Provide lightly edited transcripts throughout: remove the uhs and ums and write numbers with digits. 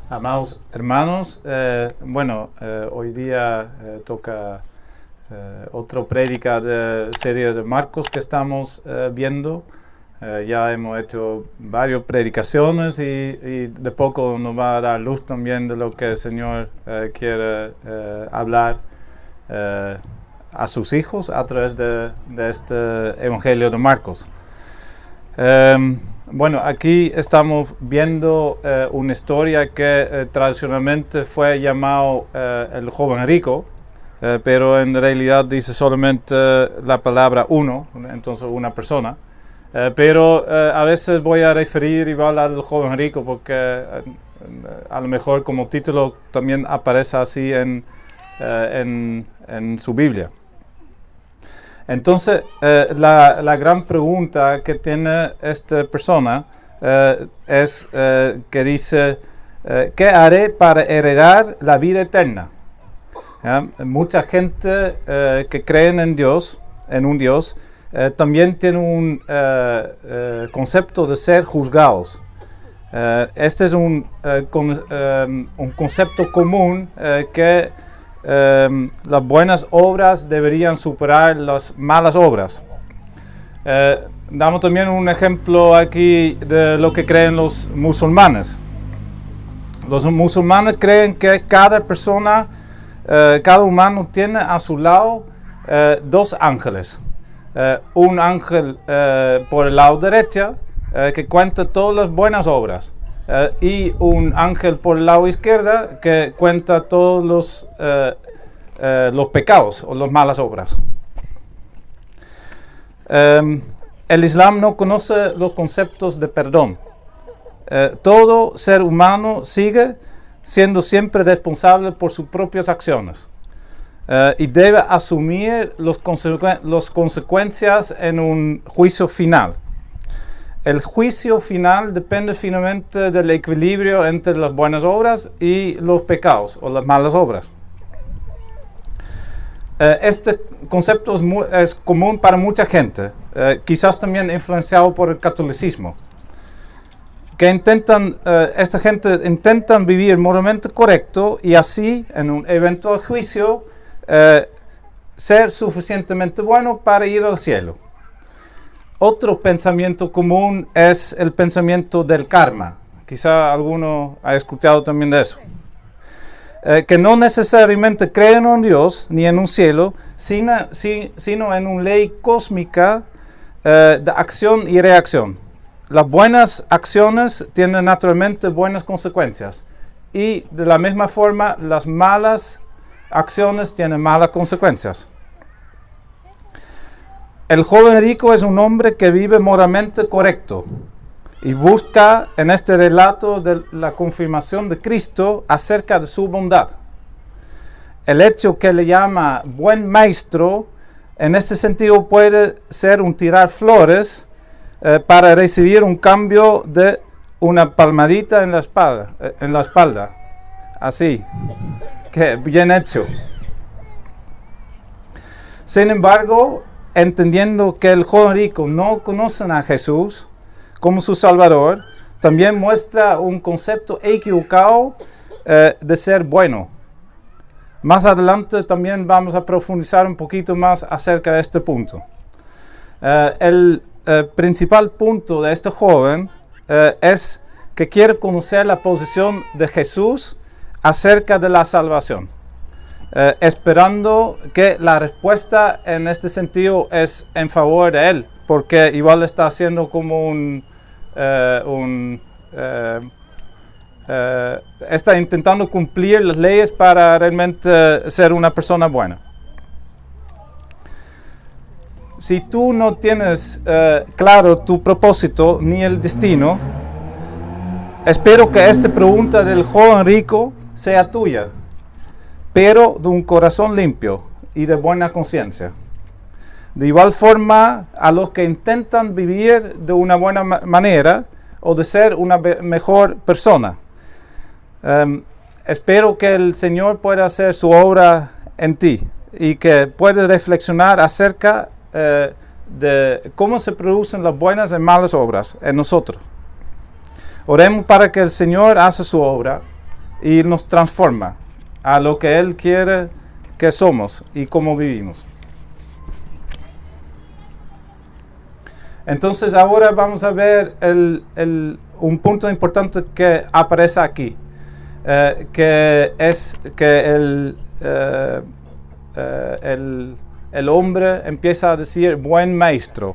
Amados hermanos, hoy día toca otra prédica de serie de Marcos que estamos viendo. Ya hemos hecho varias predicaciones y de poco nos va a dar luz también de lo que el Señor quiere hablar a sus hijos a través de este Evangelio de Marcos. Aquí estamos viendo una historia que tradicionalmente fue llamado el joven rico, pero en realidad dice solamente la palabra uno, entonces una persona. Pero a veces voy a referir y voy a hablar del joven rico porque a lo mejor como título también aparece así en su Biblia. Entonces, la gran pregunta que tiene esta persona es que dice, ¿qué haré para heredar la vida eterna? Mucha gente que cree en Dios, en un Dios, también tiene un concepto de ser juzgados. Este es un concepto común que las buenas obras deberían superar las malas obras. Damos también un ejemplo aquí de lo que creen los musulmanes. Los musulmanes creen que cada persona, cada humano tiene a su lado dos ángeles. Un ángel por el lado derecho que cuenta todas las buenas obras. Y un ángel por el lado izquierdo que cuenta todos los pecados o las malas obras. El Islam no conoce los conceptos de perdón. Todo ser humano sigue siendo siempre responsable por sus propias acciones y debe asumir las consecuencias en un juicio final. El juicio final depende finalmente del equilibrio entre las buenas obras y los pecados o las malas obras. Este concepto es común para mucha gente, quizás también influenciado por el catolicismo, que esta gente intenta vivir moralmente correcto y así, en un eventual juicio, ser suficientemente bueno para ir al cielo. Otro pensamiento común es el pensamiento del karma. Quizá alguno ha escuchado también de eso. Que no necesariamente creen en un Dios ni en un cielo, sino en una ley cósmica de acción y reacción. Las buenas acciones tienen naturalmente buenas consecuencias y de la misma forma las malas acciones tienen malas consecuencias. El joven rico es un hombre que vive moralmente correcto y busca en este relato de la confirmación de Cristo acerca de su bondad. El hecho que le llama buen maestro, en este sentido puede ser un tirar flores para recibir un cambio de una palmadita en la espalda. Así, que bien hecho. Sin embargo, entendiendo que el joven rico no conoce a Jesús como su Salvador, también muestra un concepto equivocado de ser bueno. Más adelante también vamos a profundizar un poquito más acerca de este punto. El principal punto de este joven es que quiere conocer la posición de Jesús acerca de la salvación. Esperando que la respuesta en este sentido es en favor de él, porque igual está haciendo como está intentando cumplir las leyes para realmente ser una persona buena. Si tú no tienes claro tu propósito ni el destino, espero que esta pregunta del joven rico sea tuya, pero de un corazón limpio y de buena conciencia. De igual forma, a los que intentan vivir de una buena manera o de ser una mejor persona. Espero que el Señor pueda hacer su obra en ti y que puedas reflexionar acerca de cómo se producen las buenas y malas obras en nosotros. Oremos para que el Señor haga su obra y nos transforma a lo que Él quiere que somos y cómo vivimos. Entonces ahora vamos a ver un punto importante que aparece aquí, que es que el hombre empieza a decir buen maestro.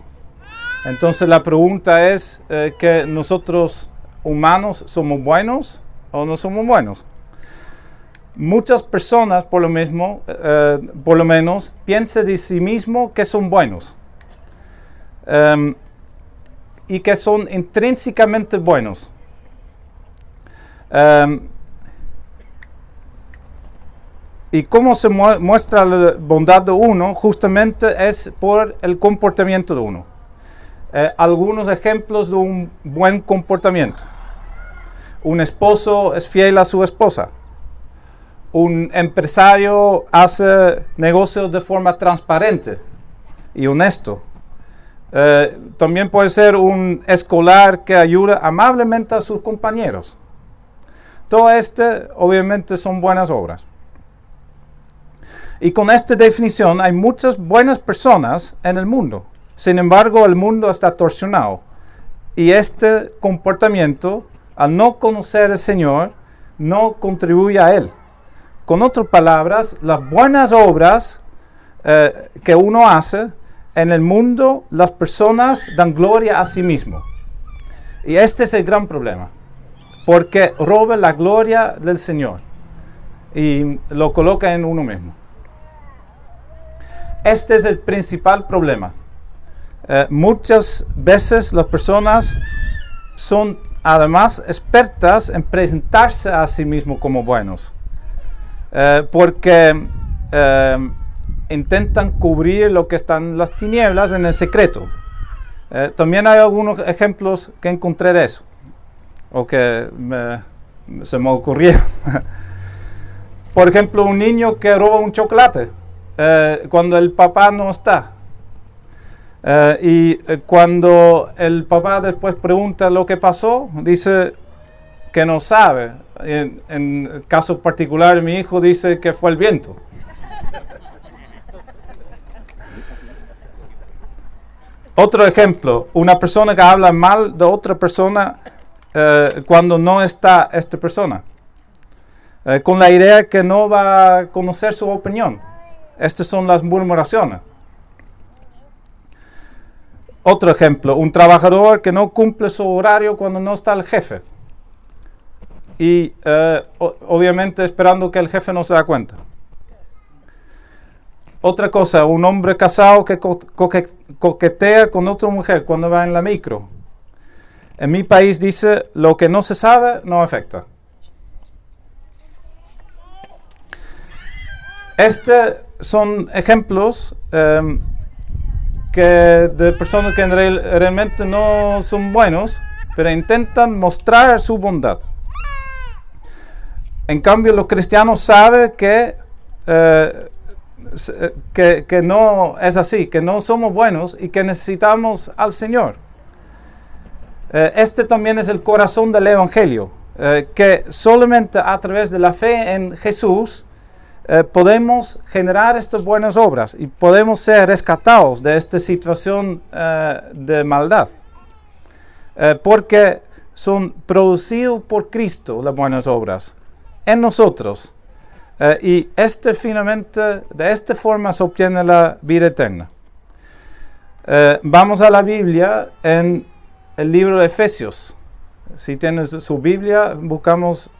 Entonces la pregunta es que nosotros humanos somos buenos o no somos buenos. Muchas personas por lo menos piensan de sí mismos que son buenos. Y que son intrínsecamente buenos. Y cómo se muestra la bondad de uno, justamente es por el comportamiento de uno. Algunos ejemplos de un buen comportamiento. Un esposo es fiel a su esposa. Un empresario hace negocios de forma transparente y honesto. También puede ser un escolar que ayuda amablemente a sus compañeros. Todo obviamente son buenas obras. Y con esta definición hay muchas buenas personas en el mundo. Sin embargo, el mundo está torsionado. Y este comportamiento, al no conocer al Señor, no contribuye a Él. Con otras palabras, las buenas obras que uno hace, en el mundo las personas dan gloria a sí mismo. Y este es el gran problema. Porque roba la gloria del Señor. Y lo coloca en uno mismo. Este es el principal problema. Muchas veces las personas son además expertas en presentarse a sí mismos como buenos. Porque intentan cubrir lo que están en las tinieblas en el secreto. También hay algunos ejemplos que encontré de eso, o que se me ocurrieron. Por ejemplo, un niño que roba un chocolate cuando el papá no está. Y cuando el papá después pregunta lo que pasó, dice que no sabe. En el caso particular, mi hijo dice que fue el viento. Otro ejemplo, una persona que habla mal de otra persona cuando no está esta persona, con la idea que no va a conocer su opinión. Estas son las murmuraciones. Otro ejemplo, un trabajador que no cumple su horario cuando no está el jefe. Y obviamente esperando que el jefe no se da cuenta. Otra cosa, un hombre casado que coquetea con otra mujer cuando va en la micro. En mi país dice, lo que no se sabe no afecta. Estos son ejemplos de personas que realmente no son buenos, pero intentan mostrar su bondad. En cambio, los cristianos saben que no es así, que no somos buenos y que necesitamos al Señor. Este también es el corazón del Evangelio, que solamente a través de la fe en Jesús podemos generar estas buenas obras y podemos ser rescatados de esta situación de maldad. Porque son producidos por Cristo las buenas obras en nosotros. Y finalmente, de esta forma se obtiene la vida eterna. Vamos a la Biblia en el libro de Efesios. Si tienes su Biblia, buscamos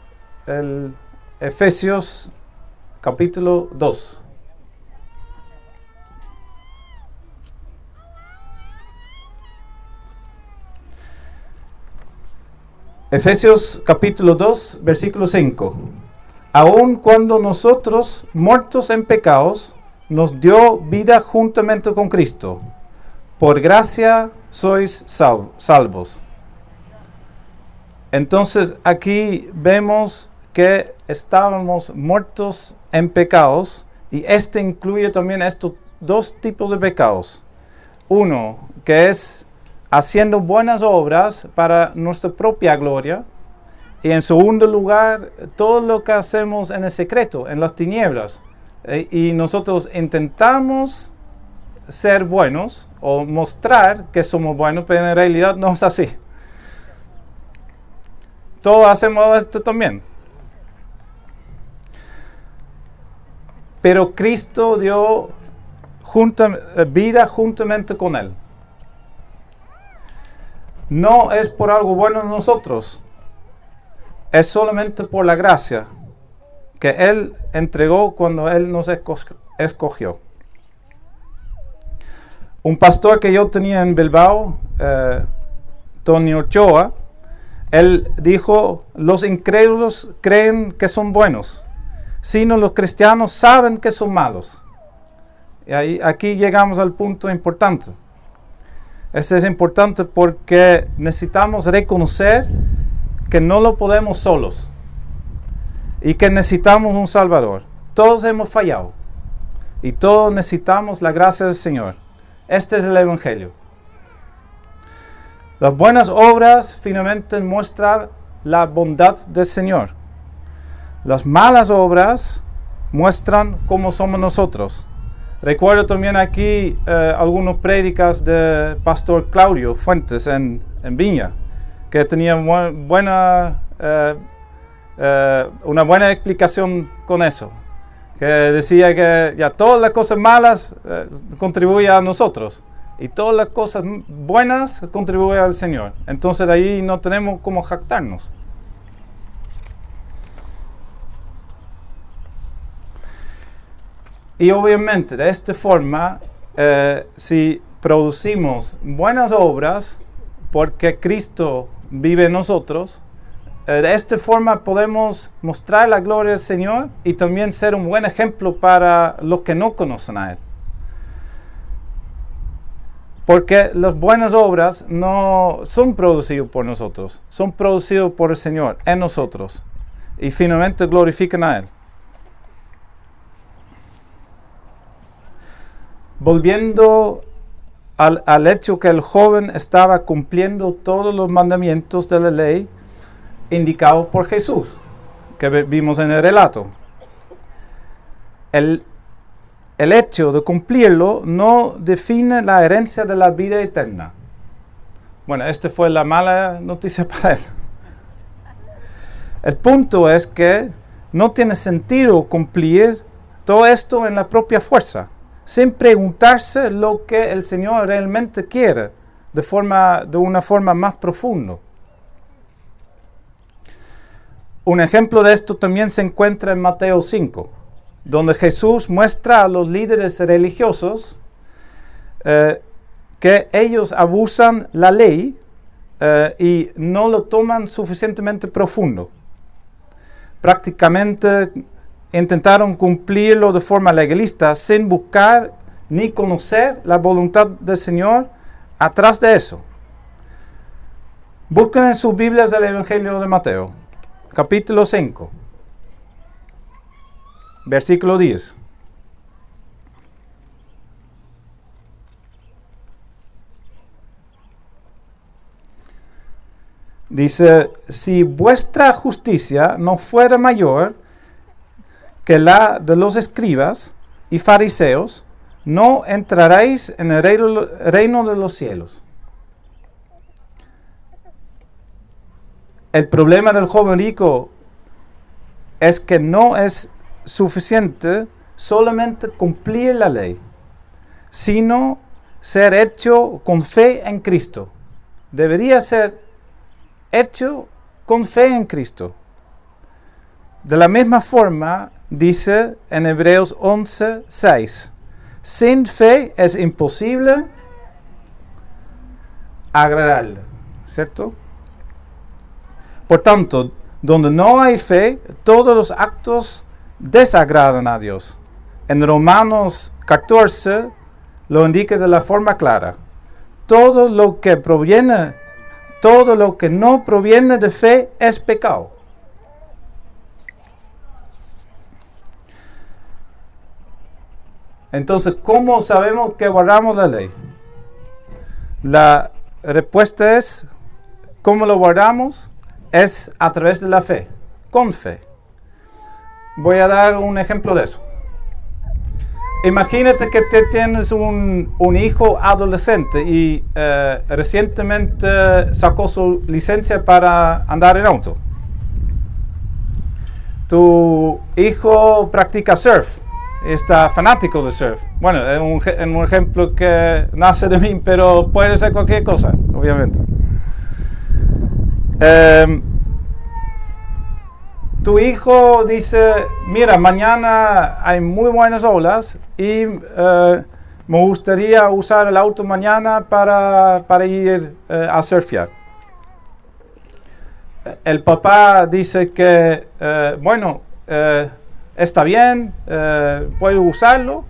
el Efesios capítulo 2. Efesios capítulo 2, versículo 5. Aun cuando nosotros, muertos en pecados, nos dio vida juntamente con Cristo. Por gracia sois salvos. Entonces aquí vemos que estábamos muertos en pecados, y incluye también estos dos tipos de pecados. Uno, que es haciendo buenas obras para nuestra propia gloria, Y en segundo lugar, todo lo que hacemos en el secreto, en las tinieblas. Y nosotros intentamos ser buenos o mostrar que somos buenos, pero en realidad no es así. Todos hacemos esto también. Pero Cristo dio vida juntamente con Él. No es por algo bueno en nosotros. Es solamente por la gracia que Él entregó cuando Él nos escogió. Un pastor que yo tenía en Bilbao, Tony Ochoa, él dijo, los incrédulos creen que son buenos, sino los cristianos saben que son malos. Y aquí llegamos al punto importante. Este es importante porque necesitamos reconocer que no lo podemos solos y que necesitamos un Salvador. Todos hemos fallado y todos necesitamos la gracia del Señor. Este es el Evangelio. Las buenas obras finalmente muestran la bondad del Señor. Las malas obras muestran cómo somos nosotros. Recuerdo también aquí algunas prédicas de Pastor Claudio Fuentes en Viña, que tenía una buena explicación con eso. Que decía que ya todas las cosas malas contribuyen a nosotros. Y todas las cosas buenas contribuyen al Señor. Entonces de ahí no tenemos cómo jactarnos. Y obviamente de esta forma, si producimos buenas obras, porque Cristo vive en nosotros, de esta forma podemos mostrar la gloria del Señor y también ser un buen ejemplo para los que no conocen a Él. Porque las buenas obras no son producidas por nosotros, son producidas por el Señor en nosotros y finalmente glorifican a Él. Volviendo al hecho que el joven estaba cumpliendo todos los mandamientos de la ley indicados por Jesús, que vimos en el relato. El hecho de cumplirlo no define la herencia de la vida eterna. Bueno, esta fue la mala noticia para él. El punto es que no tiene sentido cumplir todo esto en la propia fuerza, sin preguntarse lo que el Señor realmente quiere de una forma más profunda. Un ejemplo de esto también se encuentra en Mateo 5, donde Jesús muestra a los líderes religiosos que ellos abusan la ley y no lo toman suficientemente profundo. Prácticamente intentaron cumplirlo de forma legalista sin buscar ni conocer la voluntad del Señor atrás de eso. Busquen en sus Biblias el Evangelio de Mateo, capítulo 5, versículo 10. Dice, si vuestra justicia no fuera mayor que la de los escribas y fariseos, no entraréis en el reino de los cielos. El problema del joven rico es que no es suficiente solamente cumplir la ley, sino ser hecho con fe en Cristo. Debería ser hecho con fe en Cristo. De la misma forma, dice en Hebreos 11:6, sin fe es imposible agradarle, ¿cierto? Por tanto, donde no hay fe, todos los actos desagradan a Dios. En Romanos 14 lo indica de la forma clara. Todo lo que no proviene de fe es pecado. Entonces, ¿cómo sabemos que guardamos la ley? La respuesta es, ¿cómo lo guardamos? es a través de la fe, con fe. Voy a dar un ejemplo de eso. Imagínate que tienes un hijo adolescente y recientemente sacó su licencia para andar en auto. Tu hijo practica surf, está fanático de surf. Bueno, es un ejemplo que nace de mí, pero puede ser cualquier cosa, obviamente. Tu hijo dice, mira, mañana hay muy buenas olas y me gustaría usar el auto mañana para ir a surfear. El papá dice que, está bien, puedo usarlo,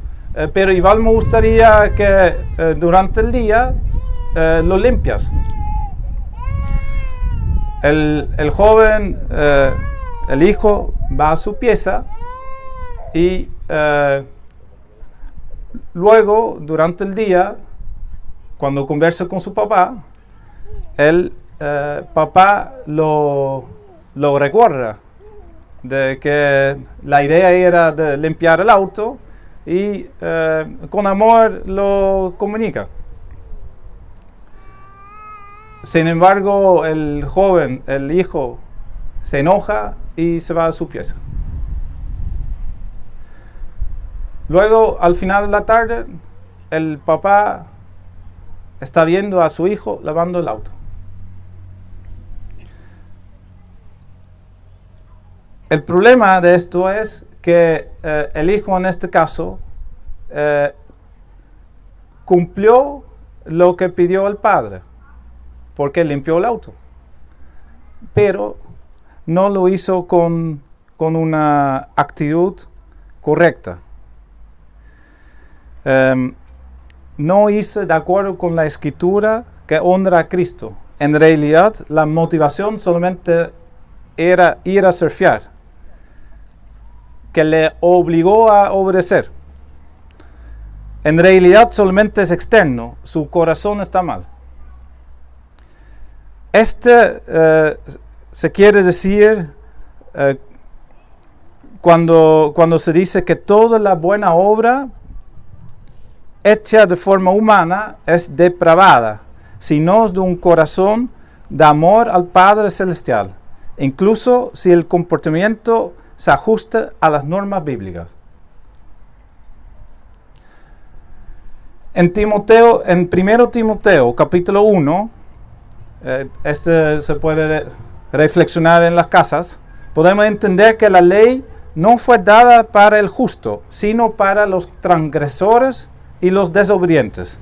pero igual me gustaría que durante el día lo limpias. El joven, el hijo va a su pieza y luego, durante el día, cuando conversa con su papá, el papá lo recuerda de que la idea era de limpiar el auto y con amor lo comunica. Sin embargo, el joven, el hijo, se enoja y se va a su pieza. Luego, al final de la tarde, el papá está viendo a su hijo lavando el auto. El problema de esto es que el hijo en este caso cumplió lo que pidió el padre, porque limpió el auto, pero no lo hizo con una actitud correcta. No hizo de acuerdo con la escritura que honra a Cristo. En realidad, la motivación solamente era ir a surfear, que le obligó a obedecer. En realidad solamente es externo, su corazón está mal. Se quiere decir cuando se dice que toda la buena obra hecha de forma humana es depravada, si no es de un corazón de amor al Padre Celestial, incluso si el comportamiento se ajusta a las normas bíblicas. En 1 Timoteo, capítulo 1, se puede reflexionar en las casas, podemos entender que la ley no fue dada para el justo, sino para los transgresores y los desobedientes,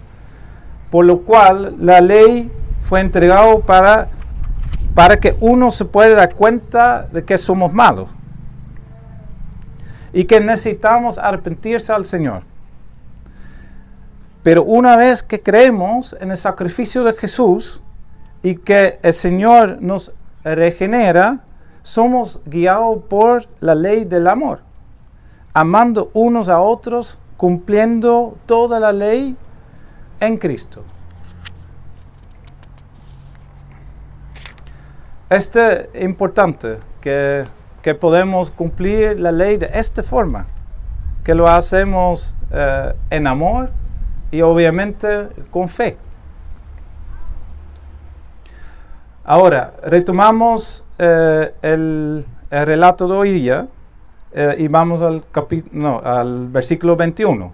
por lo cual la ley fue entregada para que uno se pueda dar cuenta de que somos malos y que necesitamos arrepentirse al Señor. Pero una vez que creemos en el sacrificio de Jesús y que el Señor nos regenera, somos guiados por la ley del amor, amando unos a otros, cumpliendo toda la ley en Cristo. Es importante que podemos cumplir la ley de esta forma, que lo hacemos en amor y obviamente con fe. Ahora, retomamos el relato de hoy día y vamos al versículo 21.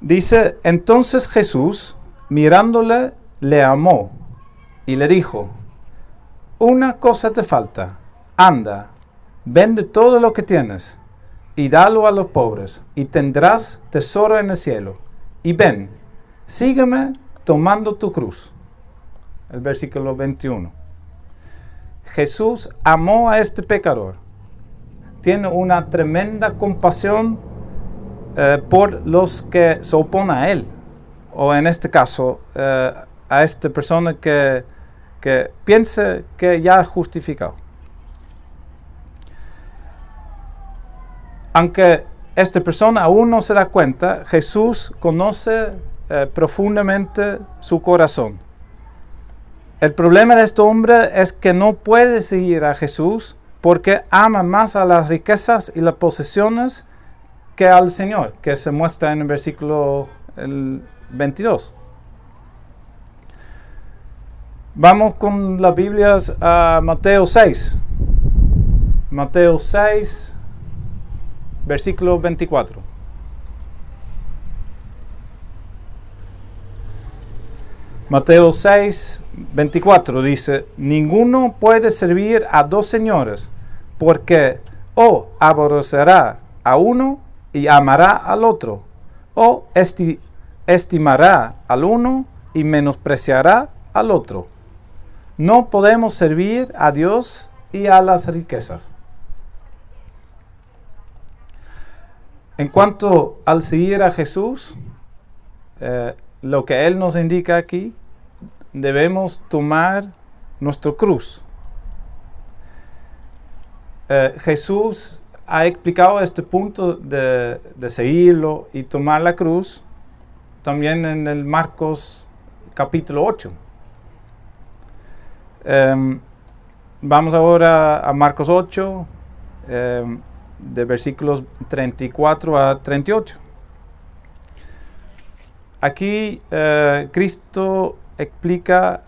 Dice, entonces Jesús, mirándole, le amó y le dijo, una cosa te falta, anda, vende todo lo que tienes y dalo a los pobres y tendrás tesoro en el cielo. Y ven, sígueme tomando tu cruz. El versículo 21. Jesús amó a este pecador. Tiene una tremenda compasión por los que se oponen a él. O en este caso, a esta persona que piensa que ya es justificado. Aunque esta persona aún no se da cuenta, Jesús conoce profundamente su corazón. El problema de este hombre es que no puede seguir a Jesús porque ama más a las riquezas y las posesiones que al Señor, que se muestra en el versículo 22. Vamos con las Biblias a Mateo 6. Mateo 6, versículo 24. Mateo 6, 24 dice: ninguno puede servir a dos señores, porque o aborrecerá a uno y amará al otro, o estimará al uno y menospreciará al otro. No podemos servir a Dios y a las riquezas. En cuanto al seguir a Jesús, lo que Él nos indica aquí, debemos tomar nuestra cruz. Jesús ha explicado este punto de seguirlo y tomar la cruz también en el Marcos capítulo 8. Vamos ahora a Marcos 8, de versículos 34 a 38. Aquí Cristo explica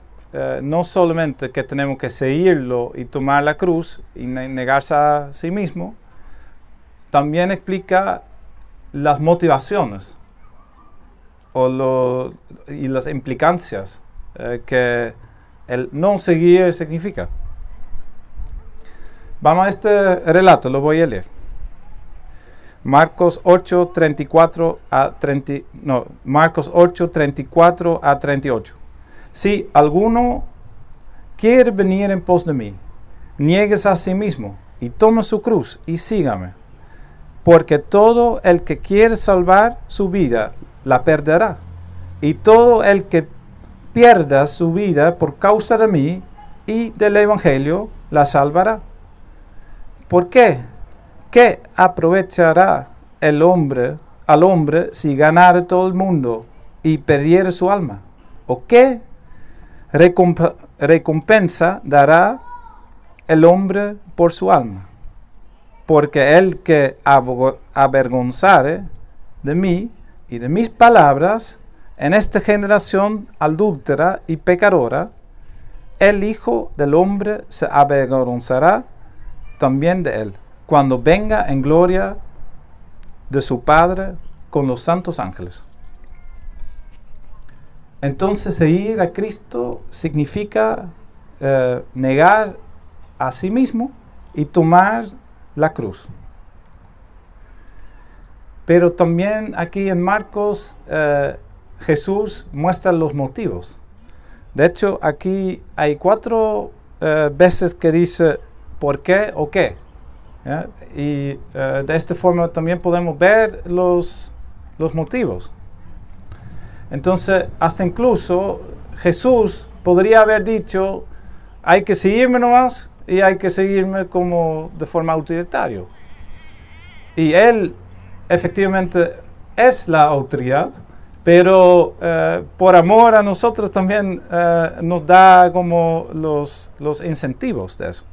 no solamente que tenemos que seguirlo y tomar la cruz y negarse a sí mismo, también explica las motivaciones y las implicancias que el no seguir significa. Vamos a este relato, lo voy a leer. Marcos 8, 34 a 38. Si alguno quiere venir en pos de mí, niéguese a sí mismo y tome su cruz y sígame. Porque todo el que quiere salvar su vida, la perderá. Y todo el que pierda su vida por causa de mí y del Evangelio, la salvará. ¿Por qué? ¿Qué aprovechará al hombre si ganara todo el mundo y perdiera su alma? ¿O qué recompensa dará el hombre por su alma? Porque el que avergonzare de mí y de mis palabras en esta generación adúltera y pecadora, el Hijo del Hombre se avergonzará también de él, cuando venga en gloria de su Padre con los santos ángeles. Entonces, seguir a Cristo significa negar a sí mismo y tomar la cruz. Pero también aquí en Marcos, Jesús muestra los motivos. De hecho, aquí hay 4 veces que dice por qué o qué. ¿Ya? Y de esta forma también podemos ver los motivos. Entonces, hasta incluso Jesús podría haber dicho: hay que seguirme nomás y hay que seguirme como de forma autoritaria. Y Él efectivamente es la autoridad, pero por amor a nosotros también nos da como los incentivos de eso.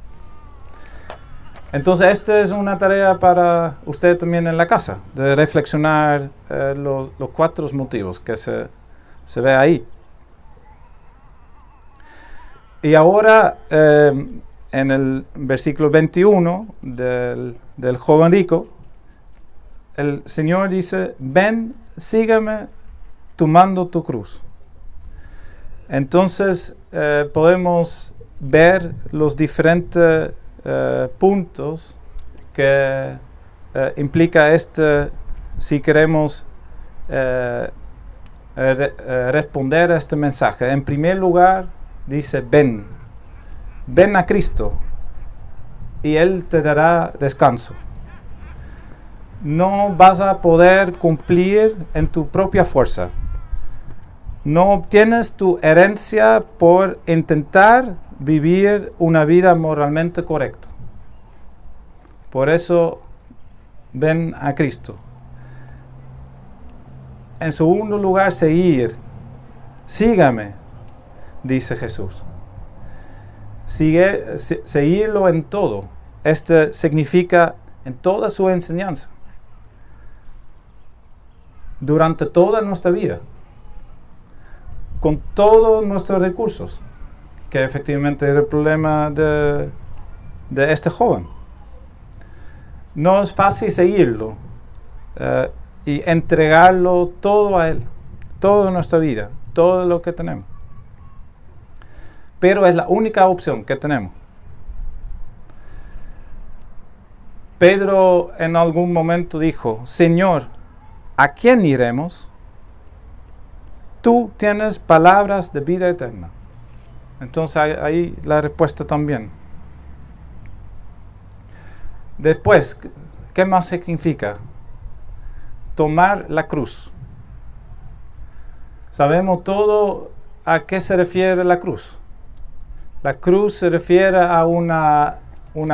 Entonces, esta es una tarea para usted también en la casa, de reflexionar los 4 motivos que se ve ahí. Y ahora, en el versículo 21 del joven rico, el Señor dice: ven, sígame tomando tu cruz. Entonces, podemos ver los diferentes puntos que implica si queremos responder a este mensaje. En primer lugar, dice: ven a Cristo y Él te dará descanso. No vas a poder cumplir en tu propia fuerza. No obtienes tu herencia por intentar vivir una vida moralmente correcta. Por eso, ven a Cristo. En segundo lugar, sígame, dice Jesús. seguirlo en todo. Esto significa en toda su enseñanza, durante toda nuestra vida, con todos nuestros recursos, que efectivamente era el problema de este joven. No es fácil seguirlo y entregarlo todo a Él, toda nuestra vida, todo lo que tenemos. Pero es la única opción que tenemos. Pedro en algún momento dijo: Señor, ¿a quién iremos? Tú tienes palabras de vida eterna. Entonces ahí la respuesta también. Después, ¿qué más significa? Tomar la cruz. Sabemos todo a qué se refiere la cruz. La cruz se refiere a una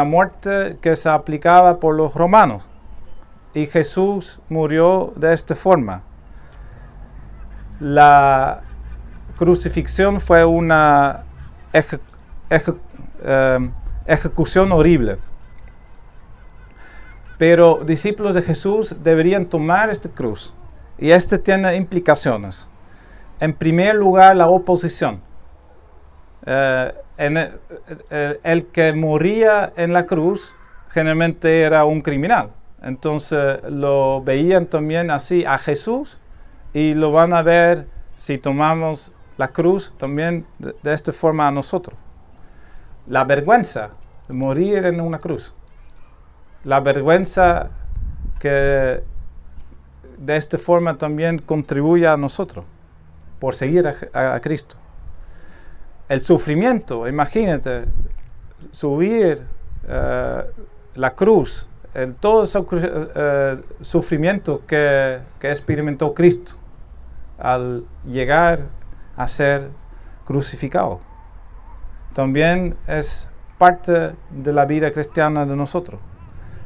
muerte que se aplicaba por los romanos. Y Jesús murió de esta forma. La crucifixión fue una ejecución horrible. Pero discípulos de Jesús deberían tomar esta cruz. Y esto tiene implicaciones. En primer lugar, la oposición. El que moría en la cruz generalmente era un criminal. Entonces lo veían también así a Jesús y lo van a ver si tomamos la cruz también de esta forma a nosotros. La vergüenza de morir en una cruz. La vergüenza que de esta forma también contribuye a nosotros por seguir a Cristo. El sufrimiento, imagínate, subir la cruz, todo ese sufrimiento que experimentó Cristo al llegar a ser crucificado. También es parte de la vida cristiana de nosotros.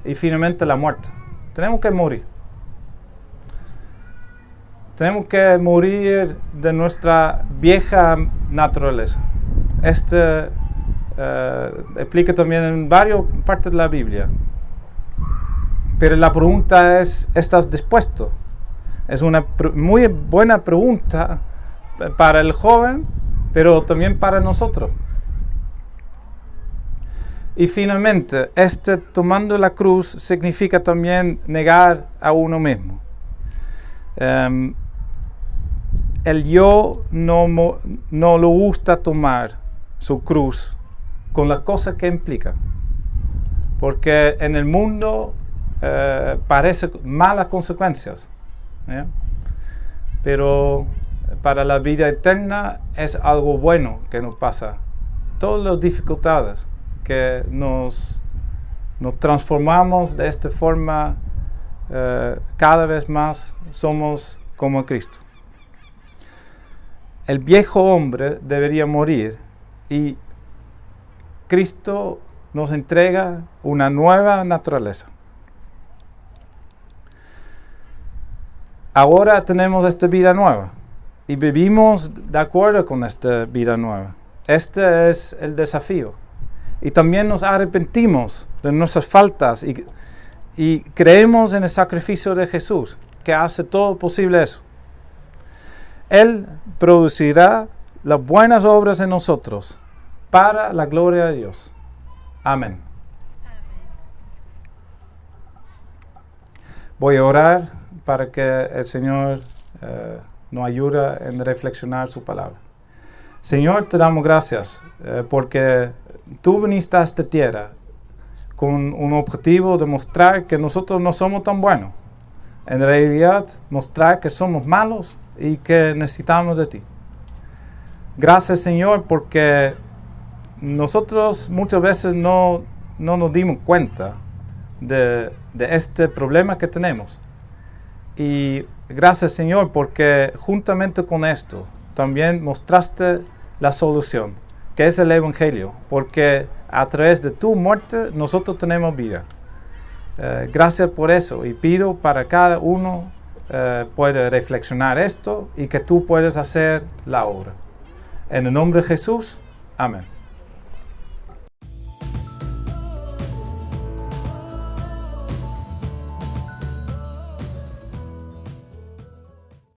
Y finalmente la muerte. Tenemos que morir. Tenemos que morir de nuestra vieja naturaleza. Este explica también en varias partes de la Biblia. Pero la pregunta es, ¿estás dispuesto? Es una muy buena pregunta para el joven, pero también para nosotros. Y finalmente, tomando la cruz significa también negar a uno mismo. El yo no le gusta tomar su cruz con las cosas que implica. Porque en el mundo parece malas consecuencias. Pero para la vida eterna es algo bueno que nos pasa. Todas las dificultades que nos transformamos de esta forma, cada vez más somos como Cristo. El viejo hombre debería morir y Cristo nos entrega una nueva naturaleza. Ahora tenemos esta vida nueva y vivimos de acuerdo con esta vida nueva. Este es el desafío. Y también nos arrepentimos de nuestras faltas y creemos en el sacrificio de Jesús, que hace todo posible eso. Él producirá las buenas obras en nosotros para la gloria de Dios. Amén. Voy a orar para que el Señor nos ayude en reflexionar su palabra. Señor, te damos gracias porque tú viniste a esta tierra con un objetivo de mostrar que nosotros no somos tan buenos. En realidad, mostrar que somos malos y que necesitamos de ti. Gracias, Señor, porque nosotros muchas veces no nos dimos cuenta de este problema que tenemos. Y gracias, Señor, porque juntamente con esto también mostraste la solución, que es el Evangelio, porque a través de tu muerte nosotros tenemos vida. Gracias por eso y pido para cada uno pueda reflexionar esto y que tú puedas hacer la obra. En el nombre de Jesús, amén.